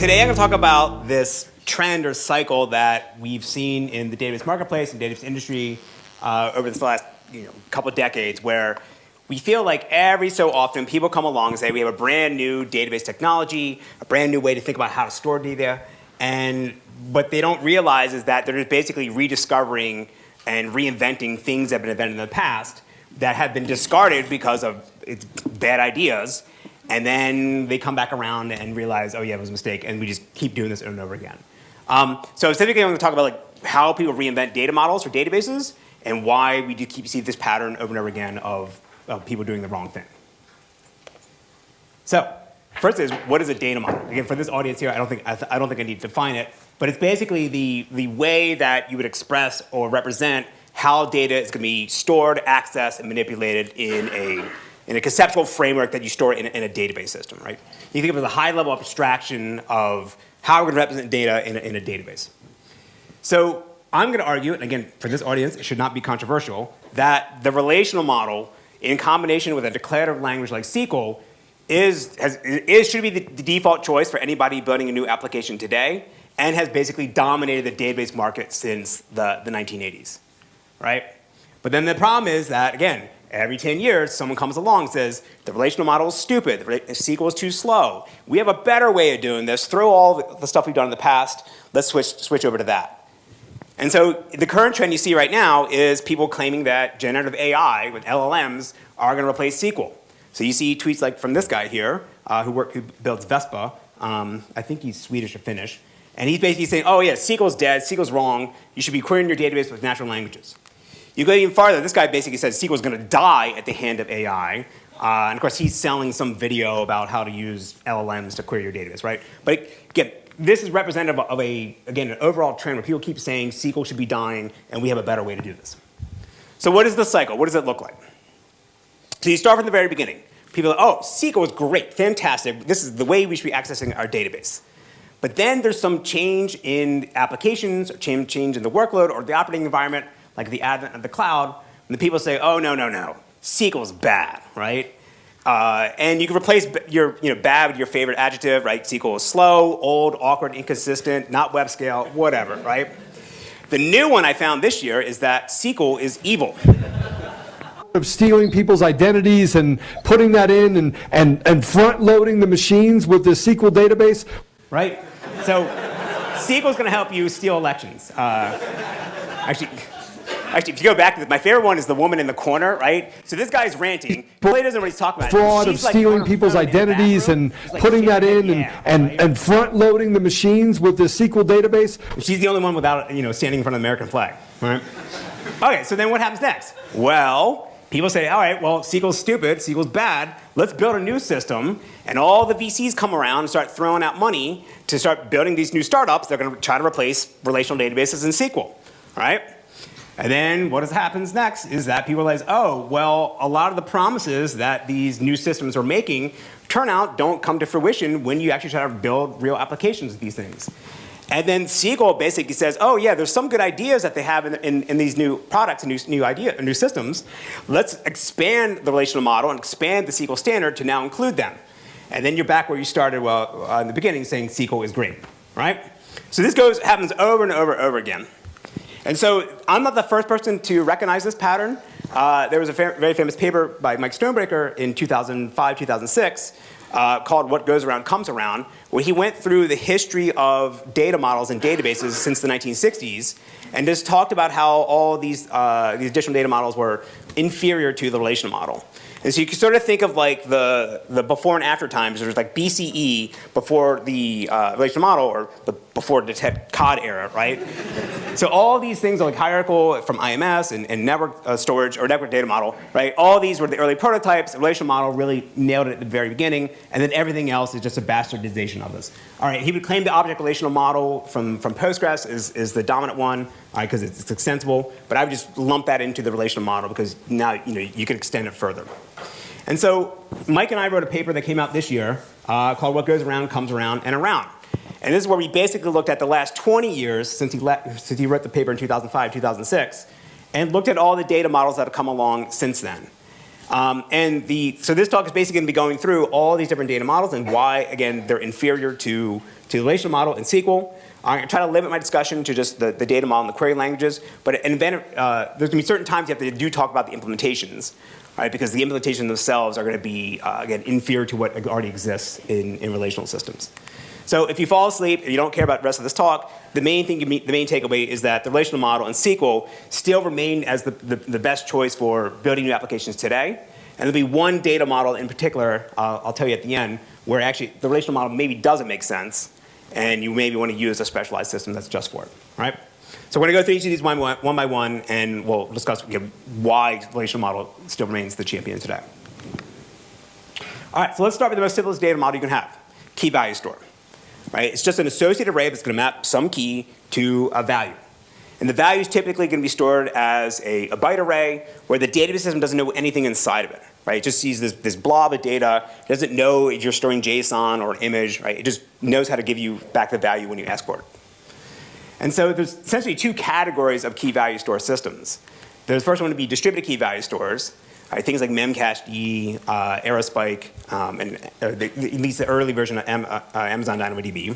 today I'm going to talk about this trend or cycle that we've seen in the database marketplace and database industry over this last couple of decades, where we feel like every so often people come along and say we have a brand new database technology, a brand new way to think about how to store data, and what they don't realize is that they're just basically rediscovering and reinventing things that have been invented in the past that have been discarded because of its bad ideas. And then they come back around and realize, oh yeah, it was a mistake, and we just keep doing this over and over again. So specifically, I'm going to talk about how people reinvent data models for databases and why we do keep see this pattern over and over again of people doing the wrong thing. So first is, what is a data model? Again, for this audience here, I don't think I need to define it, but it's basically the way that you would express or represent how data is going to be stored, accessed, and manipulated in a conceptual framework that you store in a database system, right? You think of it as a high-level abstraction of how we're going to represent data in a database. So I'm going to argue, and again, for this audience, it should not be controversial, that the relational model, in combination with a declarative language like SQL, should be the default choice for anybody building a new application today, and has basically dominated the database market since the 1980s, right? But then the problem is that, again, every 10 years, someone comes along and says, the relational model is stupid, SQL is too slow. We have a better way of doing this. Throw all the stuff we've done in the past. Let's switch over to that. And so the current trend you see right now is people claiming that generative AI with LLMs are going to replace SQL. So you see tweets like from this guy here, who builds Vespa. I think he's Swedish or Finnish. And he's basically saying, oh yeah, SQL's dead, SQL's wrong. You should be querying your database with natural languages. You go even farther, this guy basically says SQL is going to die at the hand of AI. And of course, he's selling some video about how to use LLMs to query your database, right? But again, this is representative of an overall trend where people keep saying SQL should be dying and we have a better way to do this. So what is the cycle? What does it look like? So you start from the very beginning. People are, oh, SQL is great, fantastic. This is the way we should be accessing our database. But then there's some change in applications, or change in the workload or the operating environment, like the advent of the cloud, and the people say, oh, no, SQL's bad, right? And you can replace your bad with your favorite adjective, right? SQL is slow, old, awkward, inconsistent, not web scale, whatever, right? The new one I found this year is that SQL is evil. Of stealing people's identities and putting that in and front-loading the machines with the SQL database. Right? So SQL is going to help you steal elections. Actually, if you go back to this, my favorite one is the woman in the corner, right? So this guy's ranting. Play doesn't really talk about fraud of stealing people's identities and putting that in and front-loading the machines with the SQL database. She's the only one without standing in front of the American flag, right? Okay, so then what happens next? Well, people say, all right, well, SQL's stupid, SQL's bad. Let's build a new system. And all the VCs come around and start throwing out money to start building these new startups. They're going to try to replace relational databases in SQL, right? And then what happens next is that people realize, oh, well, a lot of the promises that these new systems are making turn out don't come to fruition when you actually try to build real applications with these things. And then SQL basically says, oh yeah, there's some good ideas that they have in these new products and new systems. Let's expand the relational model and expand the SQL standard to now include them. And then you're back where you started in the beginning, saying SQL is great, right? So this happens over and over again. And so I'm not the first person to recognize this pattern. There was a very famous paper by Mike Stonebreaker in 2005, 2006, called What Goes Around Comes Around, where he went through the history of data models and databases since the 1960s and just talked about how all these additional data models were inferior to the relational model. And so you can sort of think of like the before and after times. There's like BCE, before the relational model, or before the COD era, right? So all these things are like hierarchical from IMS and network storage or network data model, right? All these were the early prototypes. The relational model really nailed it at the very beginning, and then everything else is just a bastardization of this. All right, he would claim the object relational model from Postgres is the dominant one, because it's extensible, but I would just lump that into the relational model because now you can extend it further. And so Mike and I wrote a paper that came out this year called What Goes Around Comes Around and Around. And this is where we basically looked at the last 20 years since he wrote the paper in 2005, 2006, and looked at all the data models that have come along since then. So this talk is basically going to be going through all these different data models and why, again, they're inferior to the relational model in SQL. I'm going to try to limit my discussion to just the data model and the query languages, but there's going to be certain times you have to talk about the implementations, right? Because the implementations themselves are going to be, again, inferior to what already exists in relational systems. So if you fall asleep, if you don't care about the rest of this talk, the main takeaway is that the relational model in SQL still remain as the best choice for building new applications today. And there'll be one data model in particular, I'll tell you at the end, where actually the relational model maybe doesn't make sense, and you maybe want to use a specialized system that's just for it, right? So we're going to go through each of these one by one, and we'll discuss why the relational model still remains the champion today. All right, so let's start with the most simplest data model you can have, key value store. Right? It's just an associated array that's going to map some key to a value. And the value is typically going to be stored as a byte array where the database system doesn't know anything inside of it. Right? It just sees this blob of data. It doesn't know if you're storing JSON or an image. Right? It just knows how to give you back the value when you ask for it. And so there's essentially two categories of key value store systems. The first one would be distributed key value stores. Right, things like memcached, Aerospike, and at least the early version of Amazon DynamoDB.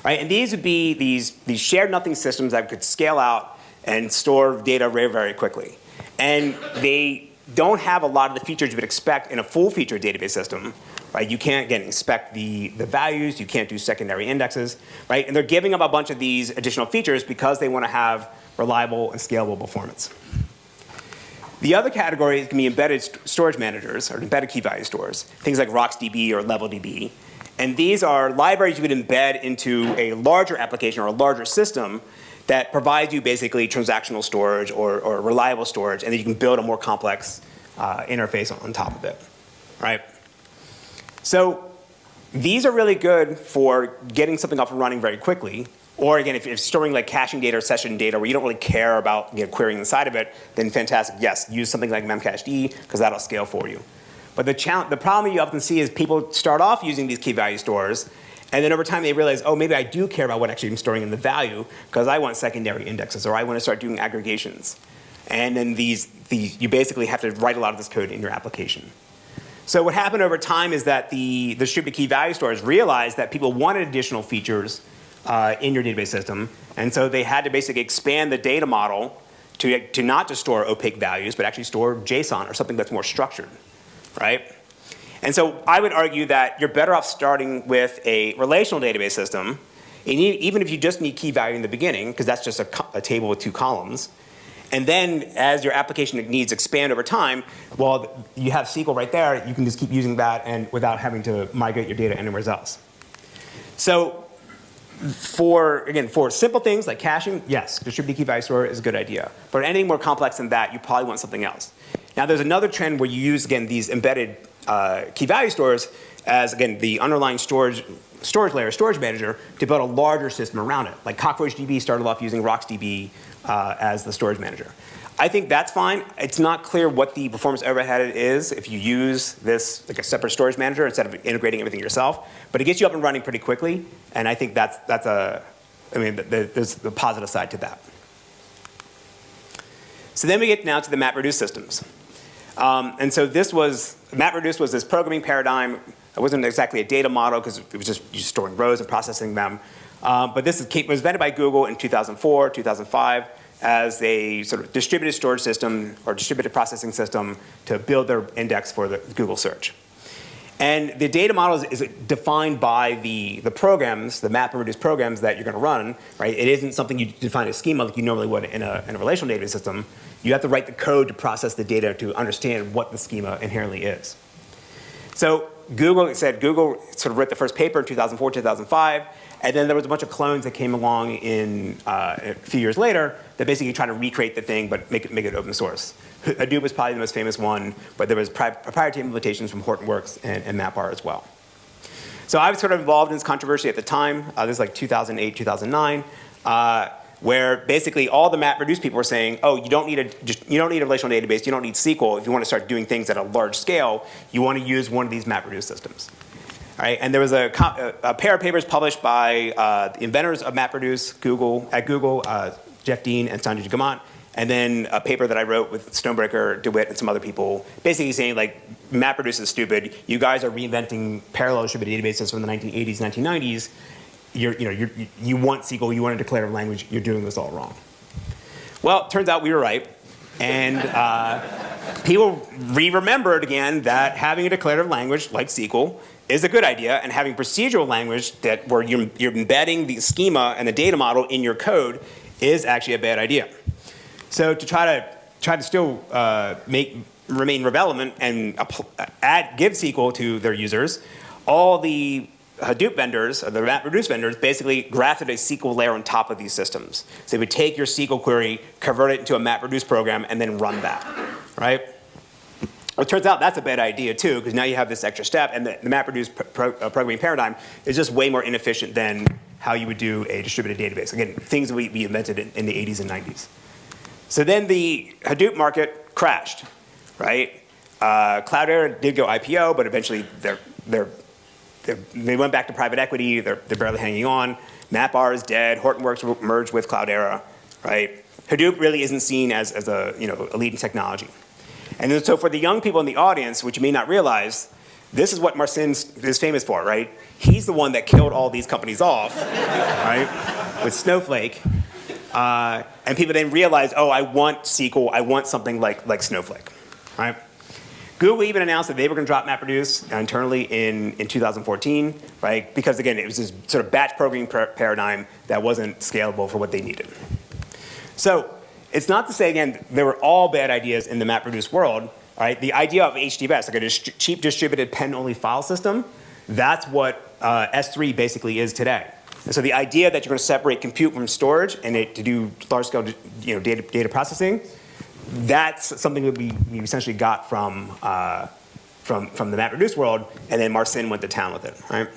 Right, and these would be these shared nothing systems that could scale out and store data very, very quickly. And they don't have a lot of the features you would expect in a full-featured database system. Right, you can't, again, inspect the values. You can't do secondary indexes. Right, and they're giving up a bunch of these additional features because they want to have reliable and scalable performance. The other category is going to be embedded storage managers, or embedded key value stores, things like RocksDB or LevelDB. And these are libraries you would embed into a larger application or a larger system that provides you basically transactional storage or reliable storage, and then you can build a more complex interface on top of it, right? So these are really good for getting something up and running very quickly. Or again, if you're storing like caching data or session data where you don't really care about querying inside of it, then fantastic. Yes, use something like memcached because that'll scale for you. But the problem you often see is people start off using these key value stores, and then over time they realize, oh, maybe I do care about what actually I'm storing in the value because I want secondary indexes or I want to start doing aggregations. And then you basically have to write a lot of this code in your application. So what happened over time is that the distributed key value stores realized that people wanted additional features in your database system. And so they had to basically expand the data model to not just store opaque values, but actually store JSON or something that's more structured, right? And so I would argue that you're better off starting with a relational database system, and even if you just need key value in the beginning, because that's just a table with two columns. And then as your application needs expand over time, well, you have SQL right there. You can just keep using that and without having to migrate your data anywhere else. So for simple things like caching, yes, distributed key value store is a good idea. For anything more complex than that, you probably want something else. Now, there's another trend where you use, again, these embedded key value stores as, again, the underlying storage layer, storage manager, to build a larger system around it. Like CockroachDB started off using RocksDB as the storage manager. I think that's fine. It's not clear what the performance overhead is if you use this like a separate storage manager instead of integrating everything yourself. But it gets you up and running pretty quickly, and I think there's the positive side to that. So then we get now to the MapReduce systems. And so MapReduce was this programming paradigm. It wasn't exactly a data model because it was just storing rows and processing them. But this was invented by Google in 2004, 2005. As a sort of distributed storage system or distributed processing system to build their index for the Google search. And the data model is defined by the programs, the MapReduce programs that you're going to run, right? It isn't something you define a schema like you normally would in a relational database system. You have to write the code to process the data to understand what the schema inherently is. So Google sort of wrote the first paper in 2004, 2005. And then there was a bunch of clones that came along a few years later that basically try to recreate the thing but make it open source. Hadoop was probably the most famous one, but there was proprietary implementations from Hortonworks and MapR as well. So I was sort of involved in this controversy at the time. This is like 2008, 2009, where basically all the MapReduce people were saying, oh, you don't need a relational database, you don't need SQL. If you want to start doing things at a large scale, you want to use one of these MapReduce systems. Right? And there was a pair of papers published by the inventors of MapReduce at Google, Jeff Dean and Sanjay Gamant, and then a paper that I wrote with Stonebreaker, DeWitt, and some other people, basically saying like, MapReduce is stupid. You guys are reinventing parallel distributed databases from the 1980s, 1990s. You want SQL, you want a declarative language. You're doing this all wrong. Well, it turns out we were right, and people remembered again that having a declarative language like SQL is a good idea, and having procedural language where you're embedding the schema and the data model in your code is actually a bad idea. So to try to still remain relevant and give SQL to their users, all the Hadoop vendors, or the MapReduce vendors, basically grafted a SQL layer on top of these systems. So they would take your SQL query, convert it into a MapReduce program, and then run that, right? Well, it turns out that's a bad idea too, because now you have this extra step, and the MapReduce programming paradigm is just way more inefficient than how you would do a distributed database. Again, things that we invented in the 80s and 90s. So then the Hadoop market crashed, right? Cloudera did go IPO, but eventually they went back to private equity. They're barely hanging on. MapR is dead. Hortonworks merged with Cloudera, right? Hadoop really isn't seen as a a leading technology. And then, so for the young people in the audience, which you may not realize, this is what Marcin is famous for, right? He's the one that killed all these companies off, right? With Snowflake. And people then realize, oh, I want SQL. I want something like Snowflake, right? Google even announced that they were going to drop MapReduce internally in 2014, right? Because again, it was this sort of batch programming paradigm that wasn't scalable for what they needed. So it's not to say, again, they were all bad ideas in the MapReduce world, right? The idea of HDFS, like a cheap distributed pen-only file system, that's what S3 basically is today. And so the idea that you're going to separate compute from storage and to do large-scale data processing, that's something that we essentially got from the MapReduce world, and then Marcin went to town with it, right?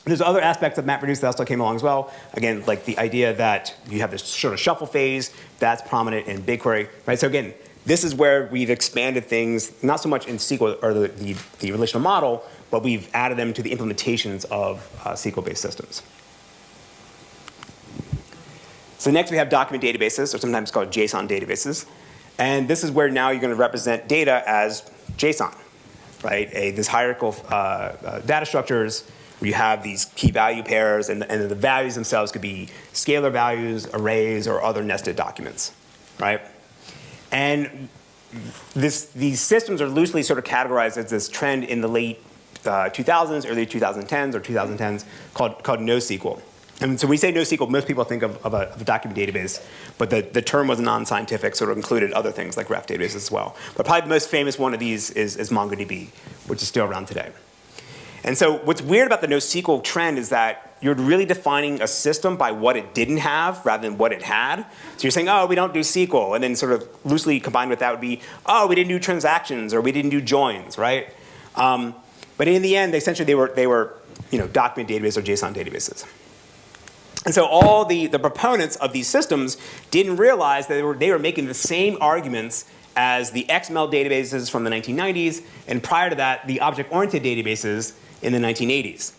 There's other aspects of MapReduce that also came along as well. Again, like the idea that you have this sort of shuffle phase, that's prominent in BigQuery, right? So again, this is where we've expanded things, not so much in SQL or the relational model, but we've added them to the implementations of SQL-based systems. So next we have document databases, or sometimes called JSON databases. And this is where now you're going to represent data as JSON, right? This hierarchical data structures where you have these key value pairs, and the values themselves could be scalar values, arrays, or other nested documents, right? And these systems are loosely sort of categorized as this trend in the late 2000s, early 2010s, or 2010s called NoSQL. And so when we say NoSQL, most people think of a document database, but the term was non-scientific, sort of included other things like graph databases as well. But probably the most famous one of these is MongoDB, which is still around today. And so what's weird about the NoSQL trend is that you're really defining a system by what it didn't have rather than what it had. So you're saying, oh, we don't do SQL, and then sort of loosely combined with that would be, oh, we didn't do transactions, or we didn't do joins, right? But in the end, essentially they were document databases or JSON databases. And so all the proponents of these systems didn't realize that they were making the same arguments as the XML databases from the 1990s, and prior to that, the object-oriented databases in the 1980s.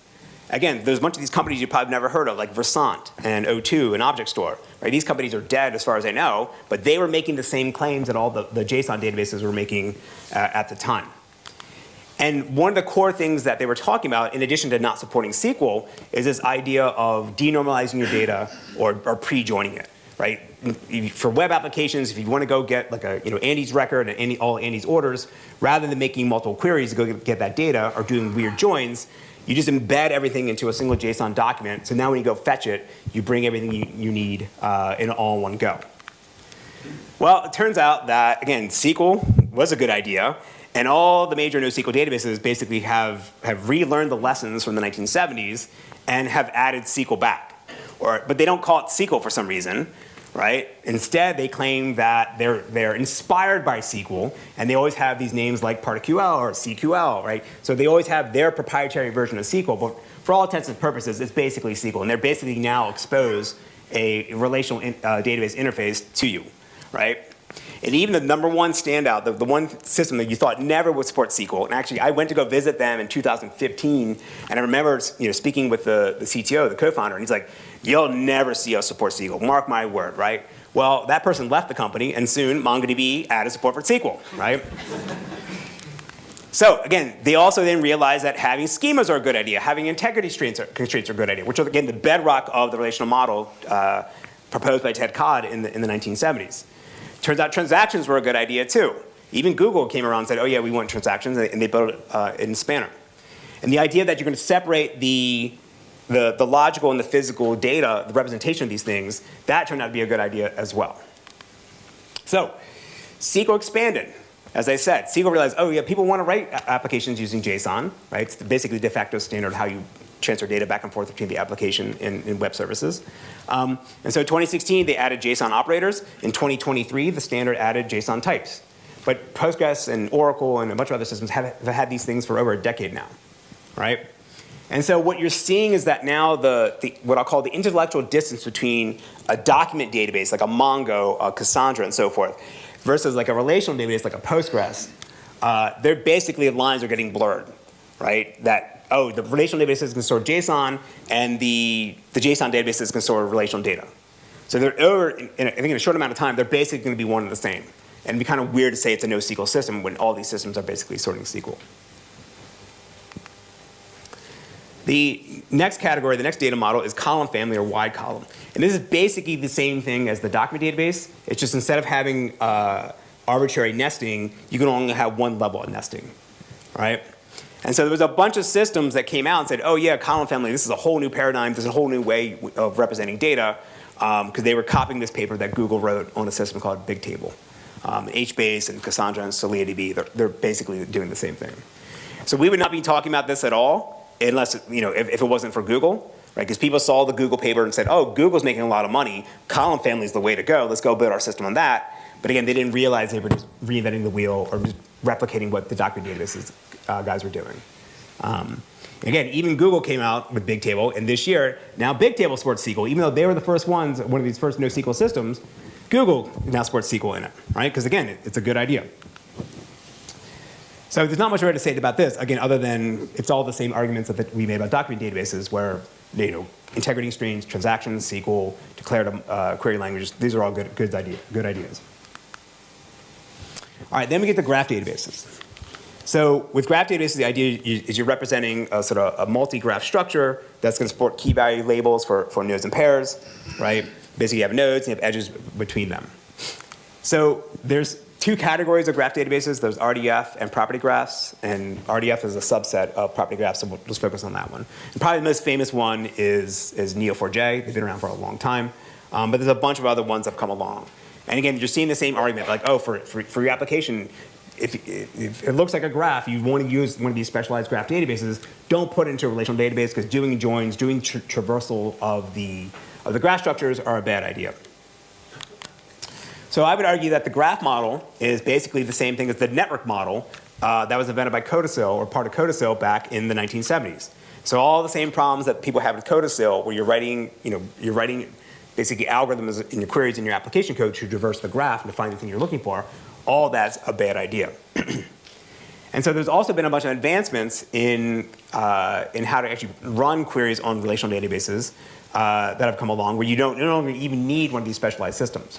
Again, there's a bunch of these companies you probably never heard of, like Versant and O2 and Object Store. Right? These companies are dead as far as I know, but they were making the same claims that all the JSON databases were making at the time. And one of the core things that they were talking about, in addition to not supporting SQL, is this idea of denormalizing your data or pre-joining it, right? For web applications, if you want to go get like a Andy's record and all Andy's orders, rather than making multiple queries to go get that data or doing weird joins, you just embed everything into a single JSON document. So now when you go fetch it, you bring everything you need in all in one go. Well, it turns out that, again, SQL was a good idea. And all the major NoSQL databases basically have relearned the lessons from the 1970s and have added SQL back. But they don't call it SQL for some reason, right? Instead, they claim that they're inspired by SQL, and they always have these names like PartiQL or CQL, right? So they always have their proprietary version of SQL, but for all intents and purposes, it's basically SQL. And they're basically now expose a relational database interface to you, right? And even the number one standout, the one system that you thought never would support SQL, and actually I went to go visit them in 2015, and I remember speaking with the CTO, the co-founder, and he's like, you'll never see us support SQL, mark my word, right? Well, that person left the company, and soon MongoDB added support for SQL, right? So again, they also then realized that having schemas are a good idea, having integrity constraints are a good idea, which are again the bedrock of the relational model proposed by Ted Codd in the 1970s. Turns out transactions were a good idea too. Even Google came around and said, oh yeah, we want transactions, and they built it in Spanner. And the idea that you're going to separate the logical and the physical data, the representation of these things, that turned out to be a good idea as well. So SQL expanded. As I said, SQL realized, oh yeah, people want to write applications using JSON, right? It's basically the de facto standard of how you transfer data back and forth between the application and web services. And so in 2016, they added JSON operators. In 2023, the standard added JSON types. But Postgres and Oracle and a bunch of other systems have had these things for over a decade now, right? And so what you're seeing is that now what I'll call the intellectual distance between a document database like a Mongo, a Cassandra, and so forth, versus like a relational database like a Postgres, they're basically, the lines are getting blurred, right? That, oh, the relational database can store JSON, and the JSON database can store relational data. So they're I think in a short amount of time, they're basically going to be one and the same. And it'd be kind of weird to say it's a NoSQL system when all these systems are basically sorting SQL. The next category, the next data model, is column family or wide column. And this is basically the same thing as the document database. It's just instead of having arbitrary nesting, you can only have one level of nesting, right? And so there was a bunch of systems that came out and said, oh yeah, column family, this is a whole new paradigm, this is a whole new way of representing data, because they were copying this paper that Google wrote on a system called Bigtable. HBase and Cassandra and SolidaDB, they're basically doing the same thing. So we would not be talking about this at all unless, if it wasn't for Google, right? Because people saw the Google paper and said, oh, Google's making a lot of money. Column family is the way to go. Let's go build our system on that. But again, they didn't realize they were just reinventing the wheel or just replicating what the document databases guys were doing. Again, even Google came out with Bigtable, and this year, now Bigtable supports SQL. Even though they were the first ones, one of these first NoSQL systems, Google now supports SQL in it, right? Because again, it's a good idea. So there's not much more to say about this, again, other than it's all the same arguments that we made about document databases where, integrity constraints, transactions, SQL, declared query languages, these are all good ideas. All right, then we get to graph databases. So with graph databases, the idea is you're representing a sort of a multi-graph structure that's going to support key value labels for nodes and pairs, right? Basically, you have nodes and you have edges between them. So there's two categories of graph databases. There's RDF and property graphs, and RDF is a subset of property graphs, so we'll just focus on that one. And probably the most famous one is Neo4j. They've been around for a long time, but there's a bunch of other ones that have come along. And again, you're seeing the same argument, like, oh, for your application, if it looks like a graph, you want to use one of these specialized graph databases, don't put it into a relational database, because doing joins, doing traversal of the graph structures are a bad idea. So I would argue that the graph model is basically the same thing as the network model that was invented by Codicil, or part of Codicil, back in the 1970s. So all the same problems that people have with Codicil, where you're writing basically algorithms in your queries in your application code to traverse the graph and to find the thing you're looking for, all that's a bad idea. And so there's also been a bunch of advancements in how to actually run queries on relational databases that have come along, where you no longer even need one of these specialized systems.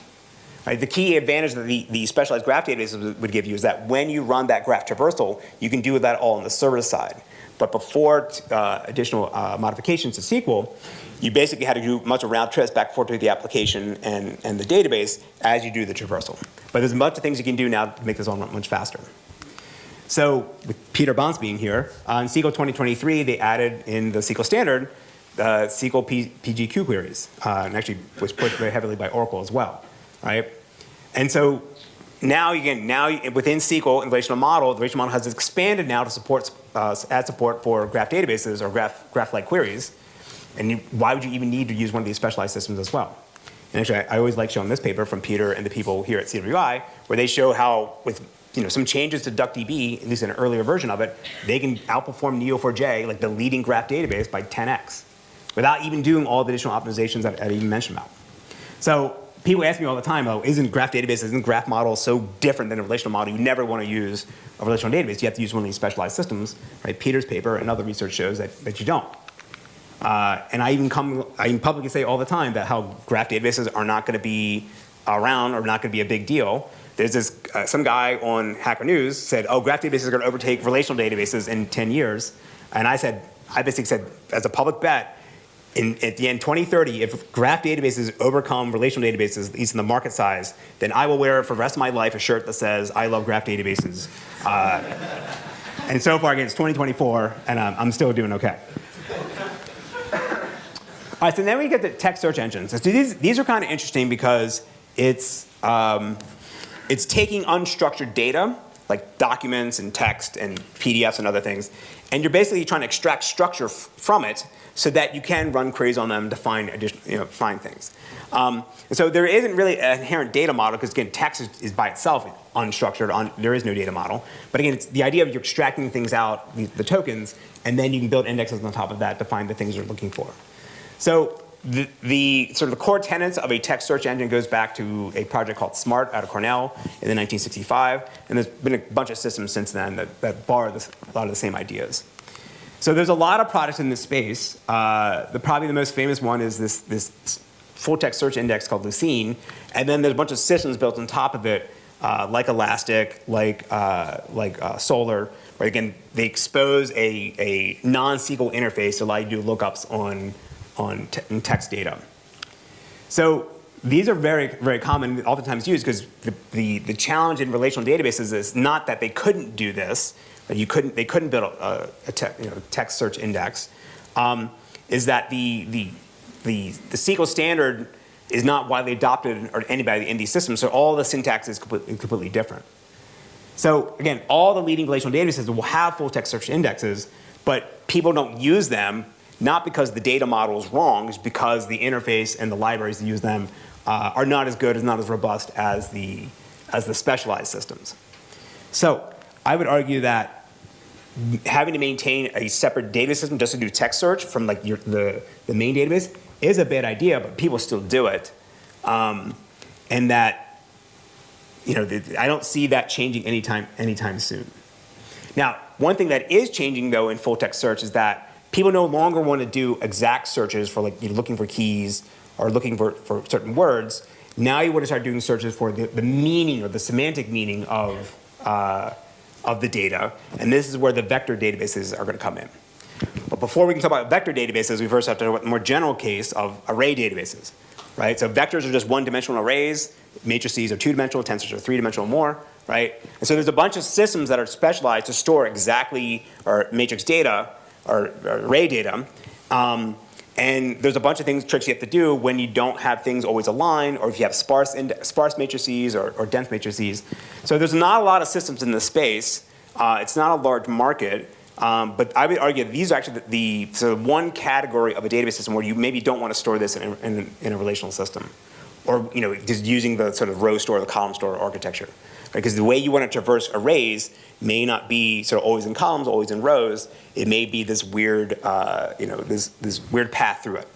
Right? The key advantage that the specialized graph databases would give you is that when you run that graph traversal, you can do that all on the server side. But before additional modifications to SQL, you basically had to do much of round trips back and forth to the application and the database as you do the traversal. But there's a bunch of things you can do now to make this all much faster. So with Peter Bonds being here, in SQL 2023, they added in the SQL standard SQL PGQ queries, and actually was pushed very heavily by Oracle as well, right? And so now within SQL and relational model, the relational model has expanded now to support add support for graph databases or graph-like queries. And why would you even need to use one of these specialized systems as well? And actually, I always like showing this paper from Peter and the people here at CWI, where they show how with some changes to DuckDB, at least in an earlier version of it, they can outperform Neo4j, like the leading graph database, by 10x, without even doing all the additional optimizations that I even mentioned about. So people ask me all the time, oh, isn't graph model so different than a relational model? You never want to use a relational database. You have to use one of these specialized systems, right? Peter's paper and other research shows that you don't. And I even publicly say all the time that how graph databases are not going to be around or not going to be a big deal. There's this, some guy on Hacker News said, oh, graph databases are going to overtake relational databases in 10 years. And I basically said, as a public bet, at the end 2030, if graph databases overcome relational databases, at least in the market size, then I will wear for the rest of my life a shirt that says, I love graph databases. And so far, again, it's 2024, and I'm still doing OK. All right, so then we get to text search engines. So these are kind of interesting because it's taking unstructured data, like documents and text and PDFs and other things, and you're basically trying to extract structure from it so that you can run queries on them to find additional, find things. And so there isn't really an inherent data model because again, text is by itself unstructured. There is no data model. But again, it's the idea of you're extracting things out, the tokens, and then you can build indexes on top of that to find the things you're looking for. So the sort of the core tenets of a text search engine goes back to a project called SMART out of Cornell in 1965, and there's been a bunch of systems since then that borrow a lot of the same ideas. So there's a lot of products in this space. Probably the most famous one is this full text search index called Lucene, and then there's a bunch of systems built on top of it, like Elastic, like Solar, where again they expose a non-SQL interface to allow you to do lookups on text data. So these are very, very common, oftentimes used, because the challenge in relational databases is not that they couldn't do this, that they couldn't build a text search index, is that the SQL standard is not widely adopted or anybody in these systems, so all the syntax is completely different. So again, all the leading relational databases will have full text search indexes, but people don't use them, not because the data model is wrong, it's because the interface and the libraries that use them are not as good, not as robust as the specialized systems. So I would argue that having to maintain a separate data system just to do text search from like the main database is a bad idea, but people still do it. And that, I don't see that changing anytime soon. Now, one thing that is changing though in full text search is that people no longer want to do exact searches for like looking for keys or looking for certain words. Now you want to start doing searches for the meaning or the semantic meaning of the data, and this is where the vector databases are going to come in. But before we can talk about vector databases, we first have to talk about the more general case of array databases, right? So vectors are just one-dimensional arrays, matrices are two-dimensional, tensors are three-dimensional or more, right? And so there's a bunch of systems that are specialized to store exactly or matrix data or array data, and there's a bunch of tricks you have to do when you don't have things always aligned, or if you have sparse matrices or dense matrices. So there's not a lot of systems in this space. It's not a large market, but I would argue that these are actually the one category of a database system where you maybe don't want to store this in a relational system, or just using the sort of row store or the column store architecture. Because the way you want to traverse arrays may not be sort of always in columns, always in rows. It may be this weird, this weird path through it.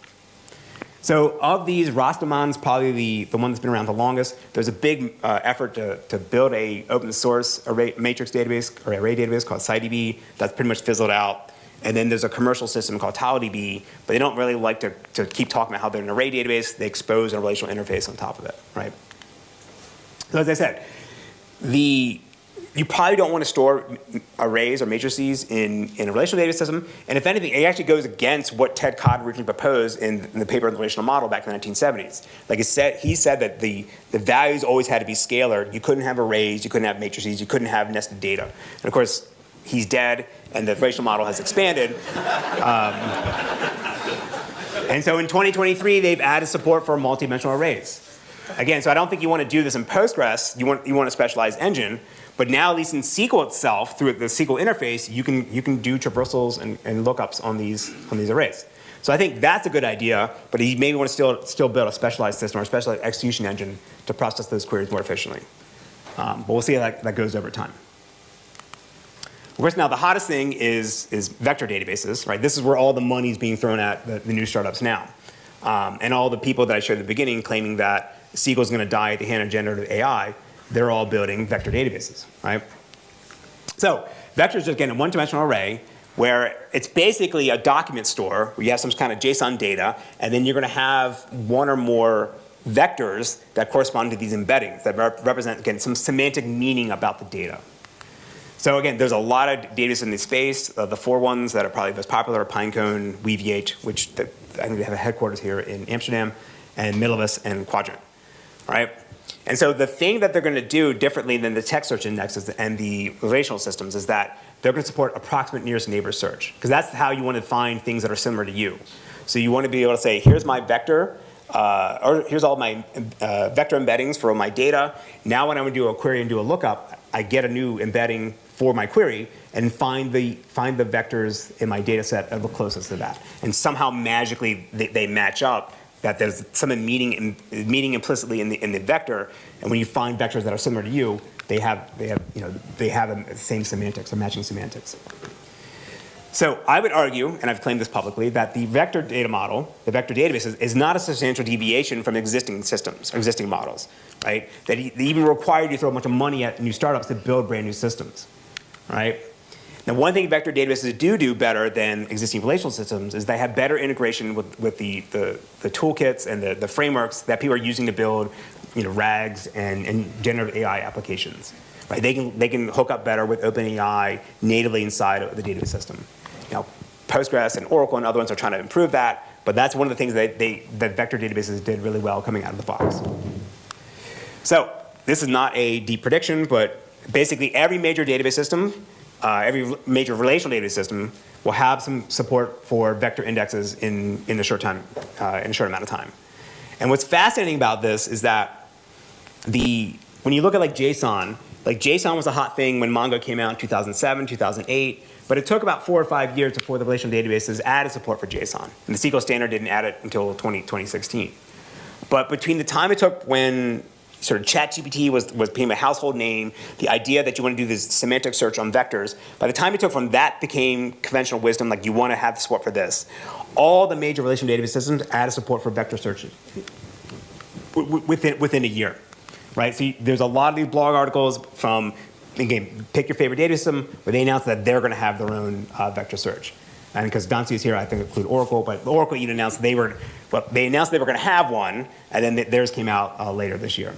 So of these, Rastamon's probably the one that's been around the longest. There's a big effort to build a open source array matrix database or array database called SciDB. That's pretty much fizzled out. And then there's a commercial system called TileDB, but they don't really like to keep talking about how they're an array database. They expose a relational interface on top of it, right? So as I said, you probably don't want to store arrays or matrices in a relational data system. And if anything, it actually goes against what Ted Codd originally proposed in the paper on the relational model back in the 1970s. Like he said that the values always had to be scalar. You couldn't have arrays, you couldn't have matrices, you couldn't have nested data. And of course, he's dead, and the relational model has expanded. And so in 2023, they've added support for multi-dimensional arrays. Again, so I don't think you want to do this in Postgres. You want a specialized engine. But now, at least in SQL itself, through the SQL interface, you can do traversals and lookups on these arrays. So I think that's a good idea. But you maybe want to still build a specialized system or a specialized execution engine to process those queries more efficiently. But we'll see how that goes over time. Of course, now the hottest thing is vector databases, right? This is where all the money is being thrown at the new startups now. And all the people that I showed at the beginning claiming that SQL is going to die at the hand of generative AI, they're all building vector databases, right? So vector is, again, a one-dimensional array where it's basically a document store where you have some kind of JSON data, and then you're going to have one or more vectors that correspond to these embeddings that represent, again, some semantic meaning about the data. So again, there's a lot of databases in this space. The 4 ones that are probably most popular are Pinecone, Weaviate, which I think they have a headquarters here in Amsterdam, and Middlevis and Quadrant, all right? And so the thing that they're going to do differently than the text search indexes and the relational systems is that they're going to support approximate nearest neighbor search, because that's how you want to find things that are similar to you. So you want to be able to say, here's my vector, or here's all my vector embeddings for my data. Now when I would do a query and do a lookup, I get a new embedding for my query and find the vectors in my data set that look closest to that. And somehow magically they match up, that there's some meaning implicitly in the vector. And when you find vectors that are similar to you, they have the same semantics or matching semantics. So I would argue, and I've claimed this publicly, that the vector data model, the vector database, is not a substantial deviation from existing systems or existing models, right? That they even require you to throw a bunch of money at new startups to build brand new systems, right? Now, one thing vector databases do better than existing relational systems is they have better integration with the toolkits and the frameworks that people are using to build, RAGs and generative AI applications. Right? They can hook up better with OpenAI natively inside of the database system. Now, Postgres and Oracle and other ones are trying to improve that, but that's one of the things that vector databases did really well coming out of the box. So this is not a deep prediction, but basically every major database system, every major relational database system will have some support for vector indexes in a short amount of time. And what's fascinating about this is that when you look at JSON was a hot thing when Mongo came out in 2007, 2008, but it took about 4 or 5 years before the relational databases added support for JSON. And the SQL standard didn't add it until 2016. But between the time it took when sort of ChatGPT became a household name, the idea that you want to do this semantic search on vectors, by the time it took from that became conventional wisdom, like you want to have support for this, all the major relational database systems added support for vector search within a year. Right, so there's a lot of these blog articles from, again, pick your favorite data system, where they announce that they're going to have their own vector search. And because Dancy is here, I think include Oracle, but Oracle even announced they announced they were going to have one, and then theirs came out later this year.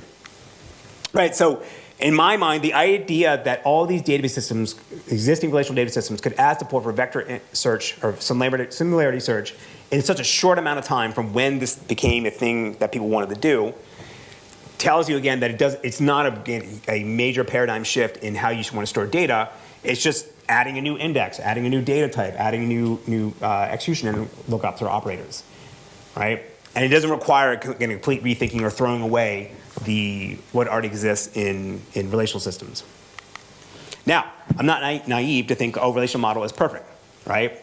Right, so in my mind, the idea that all these database systems, existing relational database systems, could add support for vector search or similarity search in such a short amount of time from when this became a thing that people wanted to do, tells you again that it's not a major paradigm shift in how you want to store data. It's just adding a new index, adding a new data type, adding a new execution and lookups or operators, right? And it doesn't require a complete rethinking or throwing away what already exists in relational systems. Now, I'm not naive to think, relational model is perfect, right?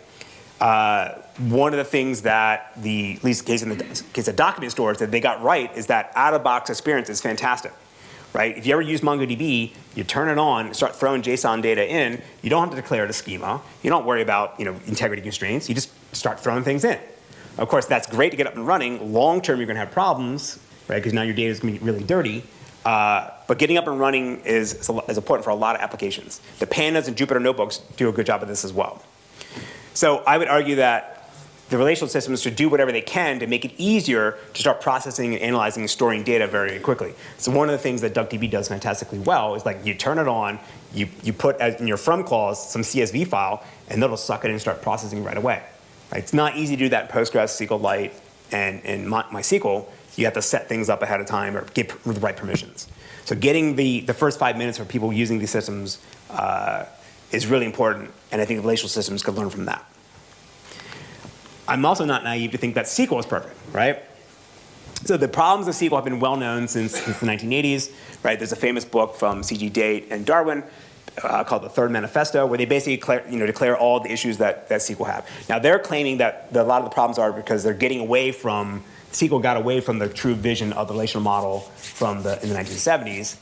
One of the things that at least in the case of document storage, that they got right is that out-of-box experience is fantastic, right? If you ever use MongoDB, you turn it on and start throwing JSON data in, you don't have to declare the schema. You don't worry about integrity constraints. You just start throwing things in. Of course, that's great to get up and running. Long term, you're going to have problems, right? Because now your data is going to be really dirty. But getting up and running is important for a lot of applications. The Pandas and Jupyter Notebooks do a good job of this as well. So I would argue that the relational systems should do whatever they can to make it easier to start processing and analyzing and storing data very quickly. So one of the things that DuckDB does fantastically well is you turn it on, you put in your from clause some CSV file, and it'll suck it in and start processing right away. Right? It's not easy to do that in Postgres, SQLite, and MySQL. You have to set things up ahead of time or get the right permissions. So getting the first 5 minutes for people using these systems is really important, and I think relational systems could learn from that. I'm also not naive to think that SQL is perfect, right? So the problems of SQL have been well known since the 1980s, right? There's a famous book from C.G. Date and Darwin called The Third Manifesto, where they basically declare all the issues that SQL have. Now they're claiming that a lot of the problems are because they're getting away from, SQL got away from the true vision of the relational model in the 1970s,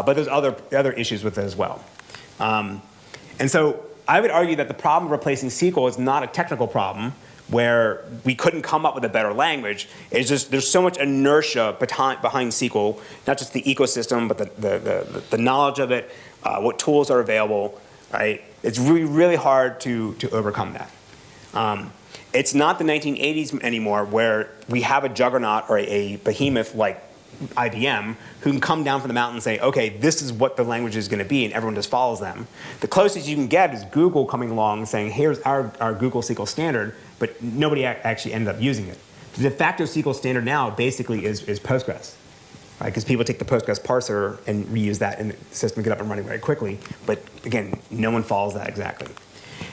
but there's other issues with it as well. And so I would argue that the problem of replacing SQL is not a technical problem, where we couldn't come up with a better language. It's just there's so much inertia behind SQL, not just the ecosystem, but the knowledge of it, what tools are available, right? It's really, really hard to overcome that. It's not the 1980s anymore where we have a juggernaut or a behemoth like IBM who can come down from the mountain and say, okay, this is what the language is going to be, and everyone just follows them. The closest you can get is Google coming along and saying, here's our Google SQL standard, but nobody actually ended up using it. The de facto SQL standard now basically is Postgres, right? Because people take the Postgres parser and reuse that, and the system get up and running very quickly. But again, no one follows that exactly.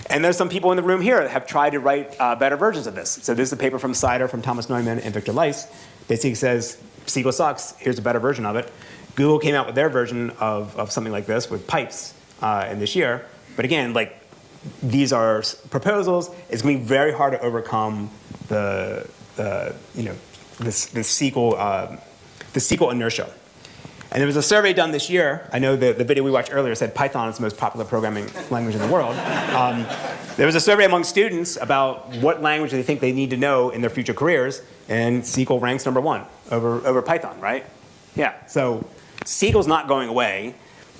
And there's some people in the room here that have tried to write better versions of this. So this is a paper from Cider, from Thomas Neumann and Victor Leis. Basically says, SQL sucks, here's a better version of it. Google came out with their version of something like this with pipes in this year. But again, like, these are proposals. It's going to be very hard to overcome the SQL inertia. And there was a survey done this year. I know the video we watched earlier said Python is the most popular programming language in the world. There was a survey among students about what language they think they need to know in their future careers, and SQL ranks #1 over Python, right? Yeah, so SQL's not going away.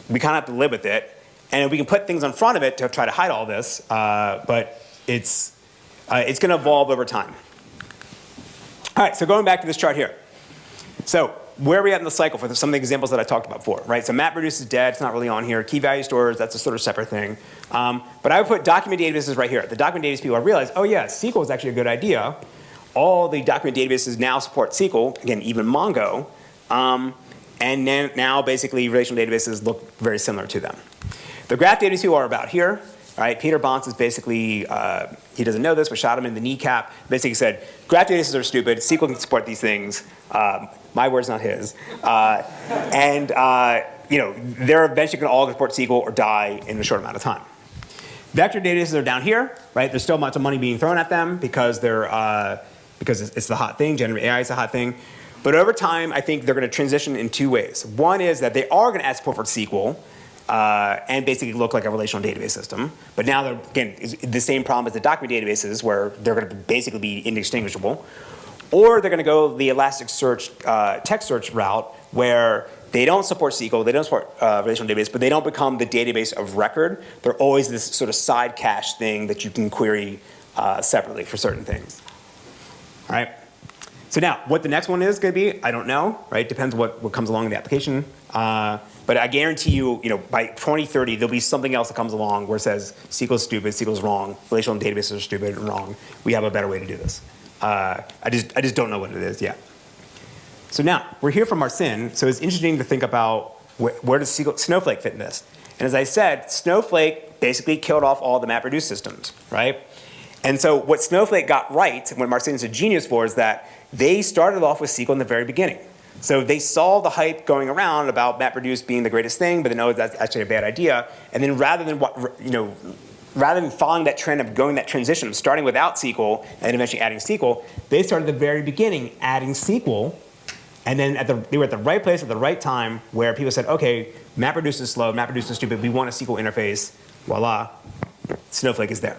We kind of have to live with it. And we can put things in front of it to try to hide all this, but it's going to evolve over time. All right, so going back to this chart here. So where are we at in the cycle for some of the examples that I talked about before, right? So MapReduce is dead, it's not really on here. Key value stores, that's a sort of separate thing. But I would put document databases right here. The document database people, I realized, oh yeah, SQL is actually a good idea. All the document databases now support SQL, again, even Mongo. And then now basically relational databases look very similar to them. The graph databases people are about here. Right, Peter Bonds is basically, he doesn't know this, but shot him in the kneecap. Basically said, graph databases are stupid. SQL can support these things. My word's not his. They're eventually going to all support SQL or die in a short amount of time. Vector databases are down here, right? There's still lots of money being thrown at them because it's the hot thing. Generative AI is the hot thing. But over time, I think they're going to transition in two ways. One is that they are going to add support for SQL. And basically look like a relational database system. But now they're, again, the same problem as the document databases where they're going to basically be indistinguishable. Or they're going to go the Elasticsearch text search route where they don't support SQL, they don't support relational database, but they don't become the database of record. They're always this sort of side cache thing that you can query separately for certain things. All right. So now, what the next one is going to be, I don't know, right? Depends what comes along in the application. But I guarantee you, by 2030, there'll be something else that comes along where it says SQL's stupid, SQL's wrong, relational databases are stupid and wrong. We have a better way to do this. I just don't know what it is yet. So now, we're here from Marcin, so it's interesting to think about where does Snowflake fit in this? And as I said, Snowflake basically killed off all the MapReduce systems, right? And so what Snowflake got right, and what Marcin's a genius for, is that they started off with SQL in the very beginning. So they saw the hype going around about MapReduce being the greatest thing, but then, oh, that's actually a bad idea. And then rather than following that trend of going that transition, of starting without SQL and then eventually adding SQL, they started at the very beginning adding SQL. And then they were at the right place at the right time where people said, okay, MapReduce is slow, MapReduce is stupid, we want a SQL interface. Voila, Snowflake is there.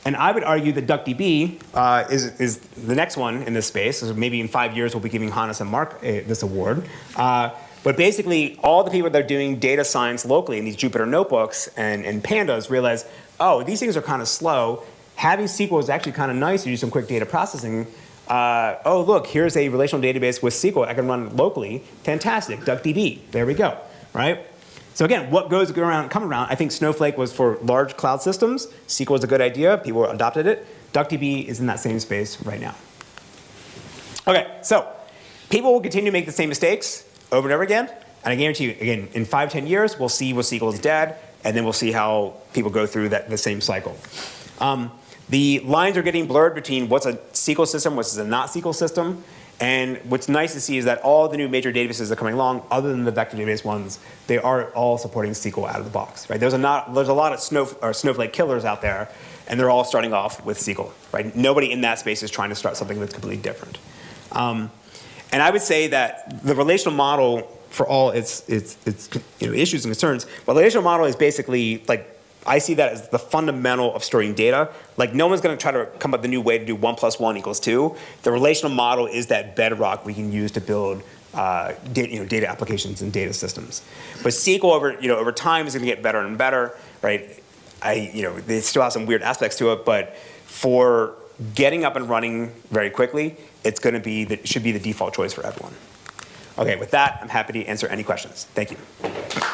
And I would argue that DuckDB is the next one in this space. So maybe in 5 years we'll be giving Hannes and Mark this award. But basically, all the people that are doing data science locally in these Jupyter notebooks and pandas realize, oh, these things are kind of slow. Having SQL is actually kind of nice to do some quick data processing. Oh, look, here's a relational database with SQL I can run locally. Fantastic, DuckDB. There we go, right? So again, what goes around, come around, I think Snowflake was for large cloud systems. SQL was a good idea. People adopted it. DuckDB is in that same space right now. Okay, so people will continue to make the same mistakes over and over again. And I guarantee you, again, in 5, 10 years, we'll see what SQL is dead, and then we'll see how people go through the same cycle. The lines are getting blurred between what's a SQL system, what's a not SQL system. And what's nice to see is that all the new major databases that are coming along, other than the vector database ones, they are all supporting SQL out of the box. Right? There's a lot of Snowflake killers out there, and they're all starting off with SQL. Right? Nobody in that space is trying to start something that's completely different. And I would say that the relational model, for all its issues and concerns, the relational model is basically like, I see that as the fundamental of storing data. Like, no one's going to try to come up with a new way to do 1 + 1 = 2. The relational model is that bedrock we can use to build data applications and data systems. But SQL over time is going to get better and better, right? They still have some weird aspects to it, but for getting up and running very quickly, it's going to be it should be the default choice for everyone. Okay, with that, I'm happy to answer any questions. Thank you.